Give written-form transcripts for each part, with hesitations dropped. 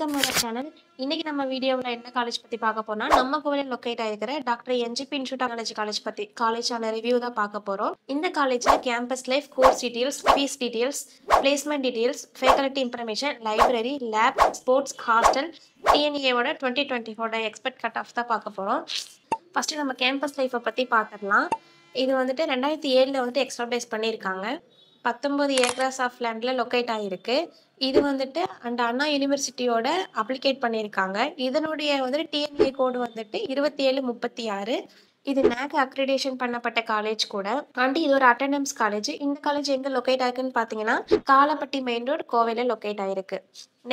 Welcome to channel. இன்னைக்கு நம்ம வீடியோவில் என்ன காலேஜ் பற்றி பார்க்க போறோம்னா, நம்ம கோவிலில் லொக்கேட் ஆகிருக்கிற doctor NGP institute of technology college பற்றி காலேஜான ரிவ்யூ தான் பார்க்க போகிறோம். இந்த காலேஜில் campus life, course details, fees details, placement details, faculty information, library, lab, sports, hostel, டிஎன்ஏவோட 2024 எக்ஸ்பெக்ட் கட் ஆஃப் தான் பார்க்க போகிறோம். ஃபஸ்ட்டு நம்ம கேம்பஸ் லைஃப்பை பற்றி பார்த்துடலாம். இது வந்துட்டு 2007 வந்துட்டு எக்ஸ்டாப்ளைஸ் பண்ணியிருக்காங்க. 19 ஏக்கர்ஸ் ஆஃப் லேண்டில் லொக்கேட் ஆகிருக்கு. இது வந்துட்டு அண்ணா யூனிவர்சிட்டியோட அப்ளிகேட் பண்ணியிருக்காங்க. இதனுடைய வந்துட்டு டிஎன்ஏ கோடு வந்துட்டு 2736. இது NAC அக்ரிடேஷன் பண்ணப்பட்ட காலேஜ் கூட. இது ஒரு அட்டனம்ஸ் காலேஜ். இந்த காலேஜ் எங்கே லொக்கேட் ஆகிருக்குன்னு பார்த்தீங்கன்னா, காலப்பட்டி மெயின் ரோடு, கோவையில் லொக்கேட் ஆகிருக்கு.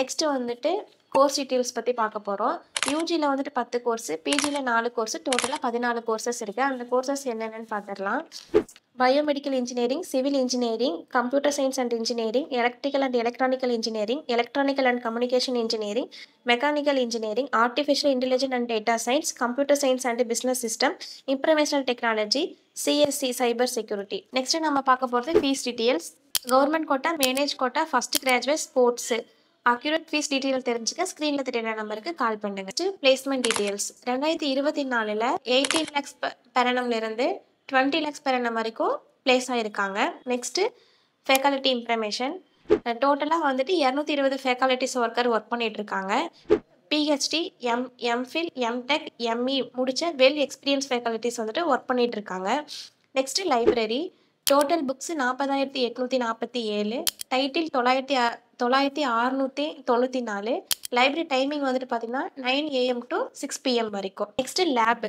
நெக்ஸ்ட் வந்துட்டு கோர்ஸ் டீட்டெயில்ஸ் பற்றி பார்க்க போகிறோம். யூஜியில் வந்துட்டு 10 கோர்ஸு, பிஜியில் 4 கோர்ஸு, டோட்டலாக 14 கோர்சஸ் இருக்குது. அந்த கோர்சஸ் என்னென்னு பார்த்துடலாம். Biomedical engineering, civil engineering, computer science and engineering, electrical and electronical engineering, electronical and communication engineering, mechanical engineering, artificial intelligence and data science, computer science and business system, informational technology, CSC, cyber security. Next நம்ம பார்க்க போகிறது fees details. Government quota, manage quota, first graduate, sports. Accurate fees detail தெரிஞ்சுக்க ஸ்க்ரீனில் தெரியற நம்பருக்கு call பண்ணுங்க. Placement details 2024 18 lakhs per annumலேருந்து 20 lakhs per annum வரைக்கும் பிளேஸ் ஆகிருக்காங்க. Next faculty information. டோட்டலாக வந்துட்டு 220 ஃபேக்கல்ட்டிஸ் ஒர்க்கர் ஒர்க் பண்ணிட்டு இருக்காங்க. பிஹெச்டி, எம்ஃபில், எம்டெக், எம்இ முடித்த வெல் எக்ஸ்பீரியன்ஸ் ஃபேக்கல்ட்டிஸ் வந்துட்டு ஒர்க் பண்ணிட்டு இருக்காங்க. Next library. Total books 40,847. Title 9,694. Library timing வந்துட்டு பார்த்தீங்கன்னா 9 AM to 6 PM வரைக்கும். Next lab.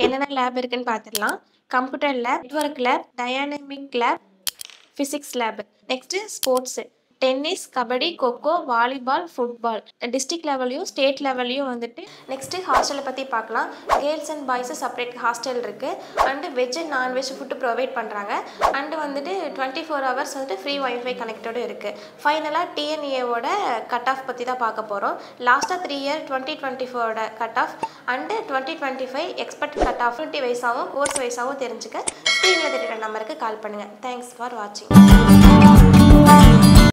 என்னென்ன லேப் இருக்குன்னு பார்த்துடலாம். Computer lab, network lab, dynamic lab, physics lab. Next sports. Tennis, kabaddi, kho kho, volleyball, football. District லெவல்லையும் ஸ்டேட் லெவல்லையும் வந்துட்டு. நெக்ஸ்ட்டு ஹாஸ்டலை பற்றி பார்க்கலாம். Girls and boys separate hostel இருக்குது. And veg and nonveg food provide பண்ணுறாங்க. அண்டு வந்துட்டு 24 hours வந்துட்டு ஃப்ரீ வைஃபை கனெக்டோடு இருக்குது. ஃபைனலாக டிஎன்ஏவோட கட் ஆஃப் பற்றி தான் பார்க்க போகிறோம். லாஸ்ட்டாக 3 year 2024 cut off and 2025 expect cut off வைஸாகவும் கோர்ஸ் வைஸாகவும் தெரிஞ்சுக்க ஸ்க்ரீனில் தெரியுற நம்பருக்கு கால் பண்ணுங்கள். தேங்க்ஸ் ஃபார் வாட்சிங்.